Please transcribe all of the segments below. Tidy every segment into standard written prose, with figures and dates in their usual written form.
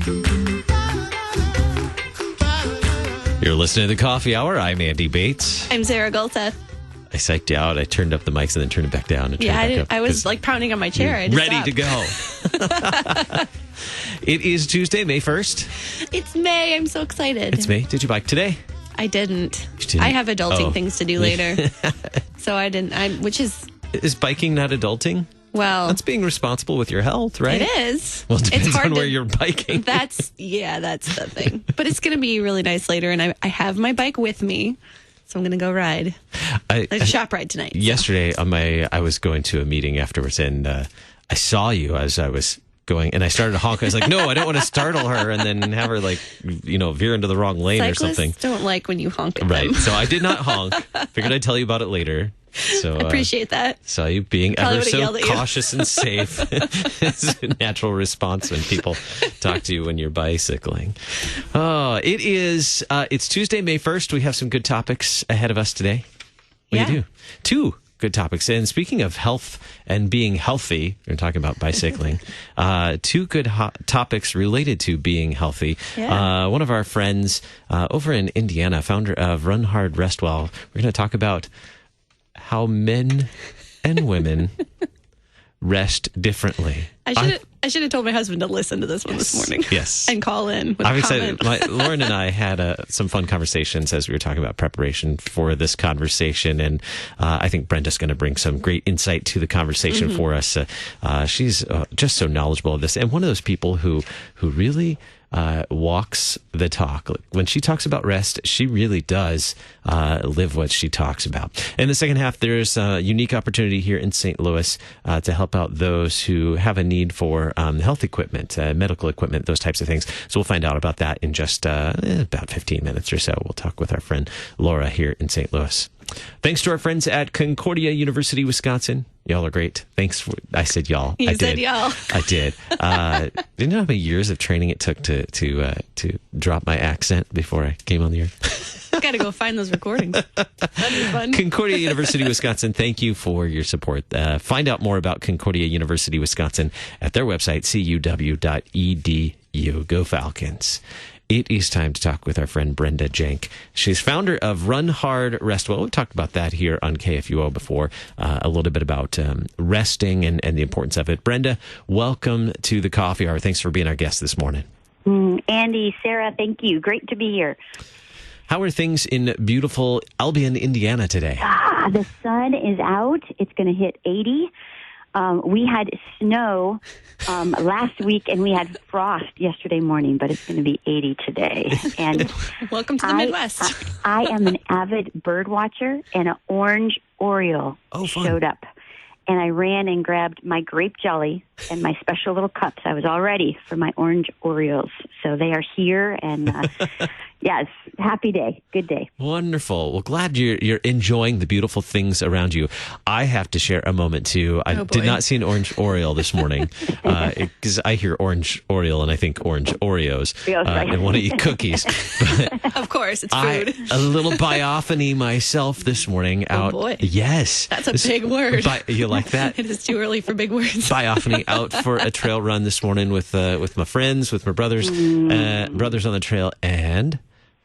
You're listening to The Coffee Hour. I'm Andy Bates. I'm Sarah Golseth. I psyched you out. I turned up the mics and then turned it back down. And I was like pounding on my chair. Ready to go. It is Tuesday, May 1st. It's May. I'm so excited. It's May. Did you bike today? I didn't. You didn't? I have adulting things to do later. So I didn't. Is biking not adulting? Well, that's being responsible with your health, right? It is. Well, it depends on where you're biking. That's the thing. But it's going to be really nice later, and I have my bike with me, so I'm going to go ride. A shop ride tonight. Yesterday, I was going to a meeting afterwards, and I saw you as I was going, and I started to honk. I was like, no, I don't want to startle her and then have her veer into the wrong lane Cyclists or something. Don't like when you honk at them. Right. So I did not honk. Figured I'd tell you about it later. So I appreciate that. Saw you being ever so cautious and safe. It's a natural response when people talk to you when you're bicycling. Oh, it's Tuesday, May 1st. We have some good topics ahead of us today. What do you do? Two good topics. And speaking of health and being healthy, we're talking about bicycling. Two good topics related to being healthy. Yeah. One of our friends over in Indiana, founder of Run Hard, Rest Well, we're going to talk about how men and women rest differently. I should have told my husband to listen to this one this morning. Yes. And call in with I'm a comment. excited. Lauren and I had some fun conversations as we were talking about preparation for this conversation. And I think Brenda's going to bring some great insight to the conversation for us. She's just so knowledgeable of this. And one of those people who really walks the talk. When she talks about rest, she really does live what she talks about. In the second half, there's a unique opportunity here in St. Louis to help out those who have a need for health equipment, medical equipment, those types of things. So we'll find out about that in just about 15 minutes or so. We'll talk with our friend Laura here in St. Louis. Thanks to our friends at Concordia University, Wisconsin. Y'all are great. Thanks. I said y'all. You said y'all. I did. Didn't you know how many years of training it took to drop my accent before I came on the air? Got to go find those recordings. That'd be fun. Concordia University, Wisconsin, thank you for your support. Find out more about Concordia University, Wisconsin at their website, cuw.edu. Go Falcons. It is time to talk with our friend Brenda Jenk. She's founder of Run Hard, Rest Well. We've talked about that here on KFUO before, a little bit about resting and the importance of it. Brenda, welcome to the Coffee Hour. Thanks for being our guest this morning. Andy, Sarah, thank you. Great to be here. How are things in beautiful Albion, Indiana today? The sun is out. It's going to hit 80. We had snow last week, and we had frost yesterday morning, but it's going to be 80 today. And welcome to the Midwest. I am an avid bird watcher, and an orange oriole showed up. And I ran and grabbed my grape jelly and my special little cups. I was all ready for my orange Oreos. So they are here, and yes, happy day. Good day. Wonderful. Well, glad you're enjoying the beautiful things around you. I have to share a moment, too. I did not see an orange Oriole this morning because I hear orange Oriole and I think orange Oreos and want to eat cookies. But of course, it's food. A little biophony myself this morning out. Oh, boy. Yes. That's a big word. You like that? It is too early for big words. Biophony out for a trail run this morning with my friends, with my brothers on the trail, and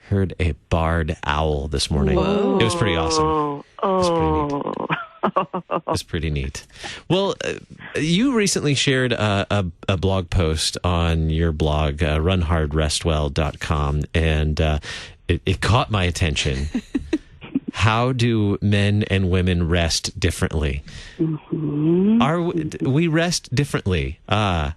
heard a barred owl this morning. Whoa. It was pretty awesome. It was pretty neat. Well, you recently shared a blog post on your blog, runhardrestwell.com, and it caught my attention. How do men and women rest differently? We rest differently? Yes,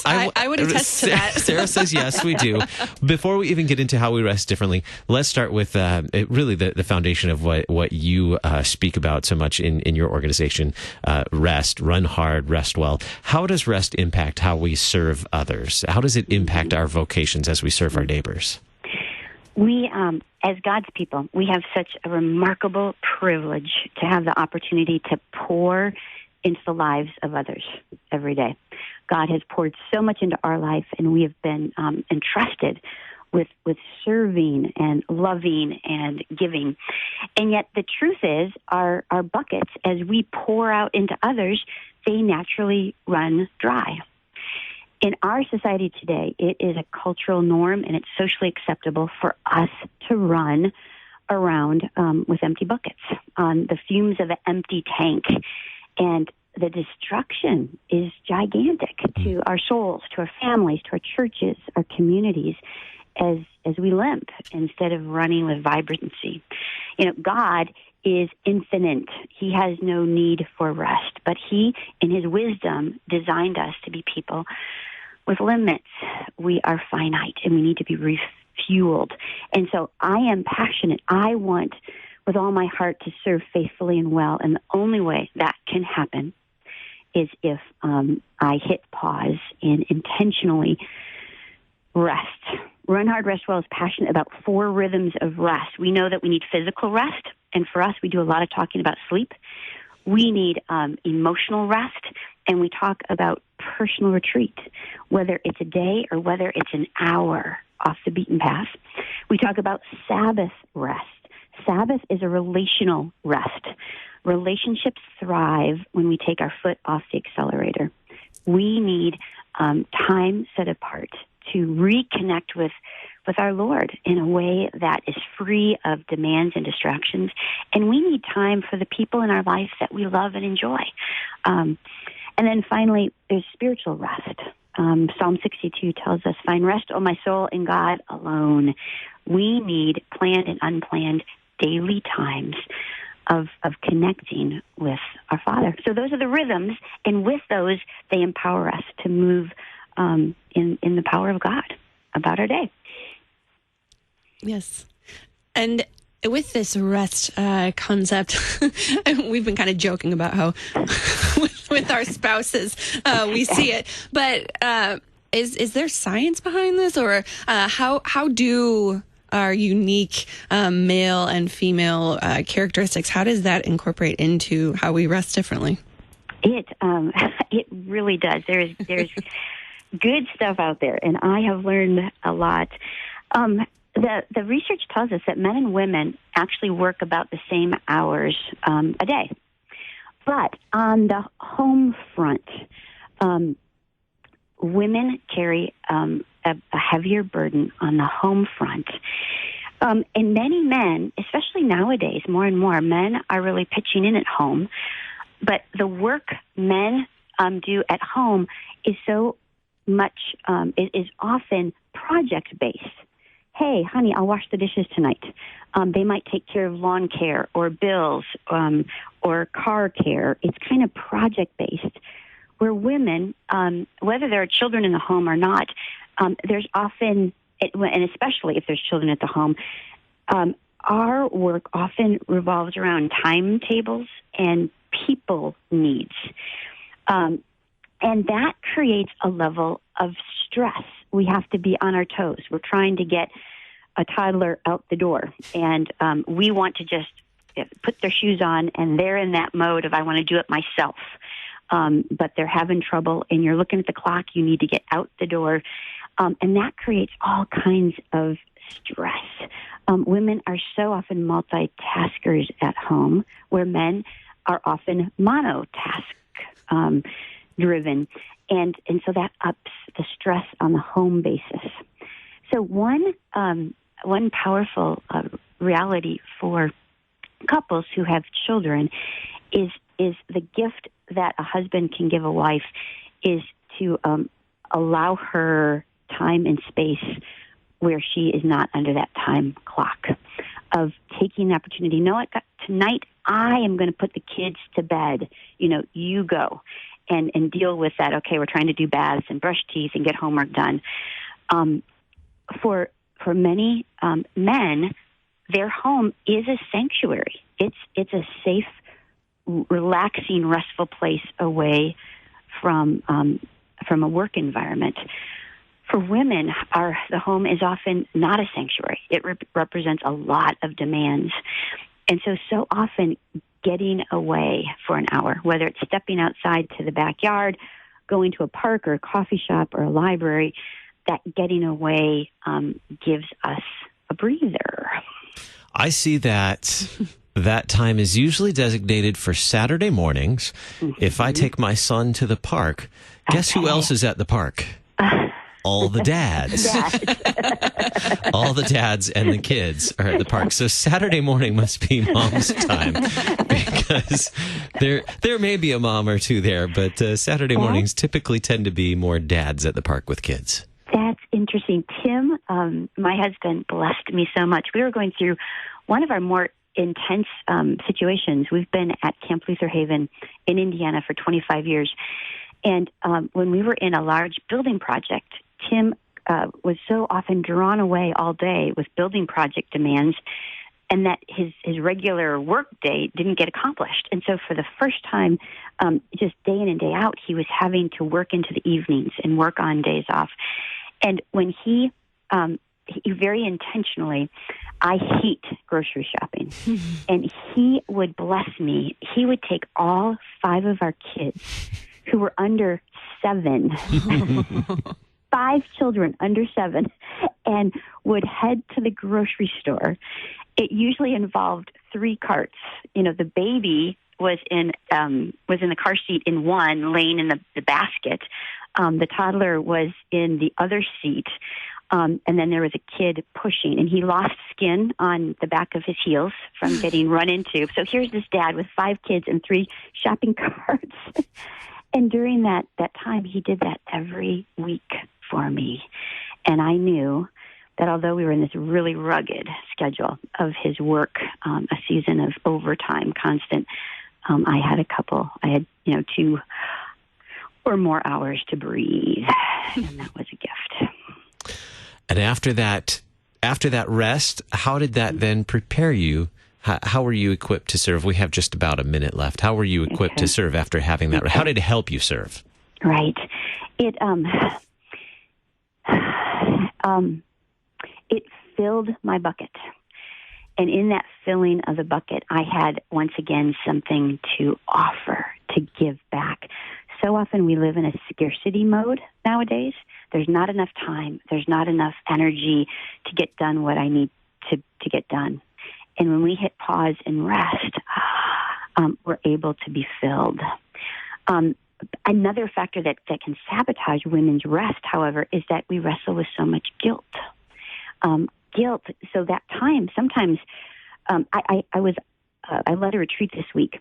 I would attest to that. Sarah says yes, we do. Before we even get into how we rest differently, let's start with really the foundation of what you speak about so much in your organization, rest, run hard, rest well. How does rest impact how we serve others? How does it impact our vocations as we serve our neighbors? We, as God's people, we have such a remarkable privilege to have the opportunity to pour into the lives of others every day. God has poured so much into our life, and we have been entrusted with serving and loving and giving. And yet the truth is our buckets, as we pour out into others, they naturally run dry. In our society today, it is a cultural norm and it's socially acceptable for us to run around with empty buckets on the fumes of an empty tank. And the destruction is gigantic to our souls, to our families, to our churches, our communities, as we limp instead of running with vibrancy. God is infinite. He has no need for rest, but he, in his wisdom, designed us to be people with limits. We are finite, and we need to be refueled. And so I am passionate. I want, with all my heart, to serve faithfully and well, and the only way that can happen is if I hit pause and intentionally rest. Run Hard, Rest Well is passionate about 4 rhythms of rest. We know that we need physical rest, and for us, we do a lot of talking about sleep. We need emotional rest, and we talk about personal retreat, whether it's a day or whether it's an hour off the beaten path. We talk about Sabbath rest. Sabbath is a relational rest. Relationships thrive when we take our foot off the accelerator. We need time set apart to reconnect with our Lord in a way that is free of demands and distractions. And we need time for the people in our life that we love and enjoy. And then finally, there's spiritual rest. Psalm 62 tells us, "Find rest, O my soul, in God alone." We need planned and unplanned daily times of connecting with our Father. So those are the rhythms, and with those, they empower us to move in the power of God about our day. Yes. And with this rest concept, we've been kind of joking about how with our spouses we see it. But is there science behind this, or how do our unique male and female characteristics, how does that incorporate into how we rest differently? It really does. There's good stuff out there, and I have learned a lot. The research tells us that men and women actually work about the same hours a day. But on the home front, women carry a heavier burden on the home front. And many men, especially nowadays, more and more, men are really pitching in at home. But the work men do at home is so much, is often project-based. Hey, honey, I'll wash the dishes tonight. They might take care of lawn care or bills or car care. It's kind of project-based. Where women, whether there are children in the home or not, there's often, and especially if there's children at the home, our work often revolves around timetables and people needs. And that creates a level of stress. We have to be on our toes. We're trying to get a toddler out the door, and we want to just put their shoes on, and they're in that mode of, I want to do it myself. But they're having trouble, and you're looking at the clock. You need to get out the door. And that creates all kinds of stress. Women are so often multitaskers at home, where men are often monotask driven. And so that ups the stress on the home basis. So one powerful reality for couples who have children is the gift that a husband can give a wife is to allow her time and space where she is not under that time clock, of taking the opportunity. You know what? Tonight I am going to put the kids to bed. You go and deal with that. Okay, we're trying to do baths and brush teeth and get homework done. For many men, their home is a sanctuary. It's a safe, relaxing, restful place away from a work environment. For women, the home is often not a sanctuary. It represents a lot of demands. And so often getting away for an hour, whether it's stepping outside to the backyard, going to a park or a coffee shop or a library, that getting away gives us a breather. I see that that time is usually designated for Saturday mornings. Mm-hmm. If I take my son to the park, guess who else is at the park? All the dads. All the dads and the kids are at the park. So Saturday morning must be mom's time, because there may be a mom or two there, but Saturday mornings typically tend to be more dads at the park with kids. That's interesting. Tim, my husband, blessed me so much. We were going through one of our more intense situations. We've been at Camp Luther Haven in Indiana for 25 years. And when we were in a large building project, Tim was so often drawn away all day with building project demands, and that his regular work day didn't get accomplished. And so for the first time, just day in and day out, he was having to work into the evenings and work on days off. And when he very intentionally, I hate grocery shopping. And he would bless me. He would take all 5 of our kids who were under 7, 5 children under 7, and would head to the grocery store. It usually involved 3 carts. You know, the baby was in the car seat in one, laying in the basket. The toddler was in the other seat. And then there was a kid pushing, and he lost skin on the back of his heels from getting run into. So here's this dad with 5 kids and 3 shopping carts. And during that time, he did that every week for me. And I knew that although we were in this really rugged schedule of his work, a season of overtime, constant, I had 2 or more hours to breathe. And that was a gift. And after that rest, how did that then prepare you? How were you equipped to serve? We have just about a minute left. How were you equipped to serve after having that? How did it help you serve? Right. It filled my bucket. And in that filling of the bucket, I had once again something to offer, to give back. So often we live in a scarcity mode nowadays. There's not enough time. There's not enough energy to get done what I need to get done. And when we hit pause and rest, we're able to be filled. Another factor that can sabotage women's rest, however, is that we wrestle with so much guilt. Guilt. So that time, sometimes I led a retreat this week,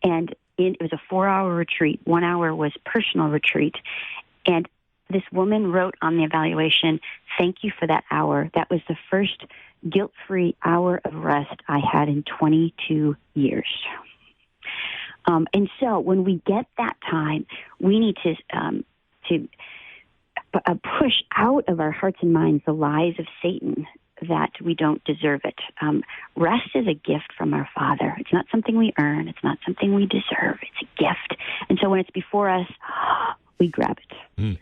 and it was a 4-hour retreat. 1 hour was personal retreat. And this woman wrote on the evaluation, "Thank you for that hour. That was the first guilt-free hour of rest I had in 22 years." And so when we get that time, we need to push out of our hearts and minds the lies of Satan that we don't deserve it. Rest is a gift from our Father. It's not something we earn. It's not something we deserve. It's a gift. And so when it's before us, we grab it.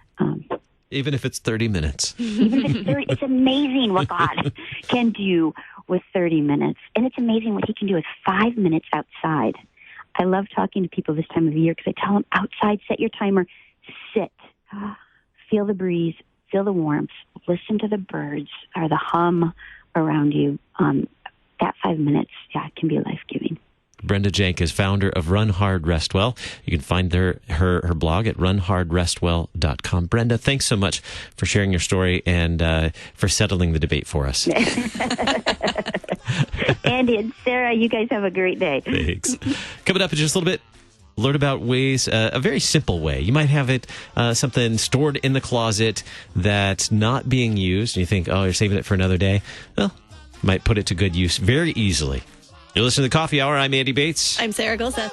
Even if it's 30 minutes. Even if it's 30, it's amazing what God can do with 30 minutes. And it's amazing what he can do with 5 minutes outside. I love talking to people this time of year because I tell them outside, set your timer, sit, feel the breeze, feel the warmth, listen to the birds or the hum around you. That 5 minutes, it can be life-giving. Brenda Jank is founder of Run Hard Rest Well. You can find her blog at runhardrestwell.com. Brenda, thanks so much for sharing your story and for settling the debate for us. Andy and Sarah, you guys have a great day. Thanks. Coming up in just a little bit, learn about ways, a very simple way. You might have it, something stored in the closet that's not being used, and you think, oh, you're saving it for another day. Well, you might put it to good use very easily. You're listening to the Coffee Hour. I'm Andy Bates. I'm Sarah Gulseth.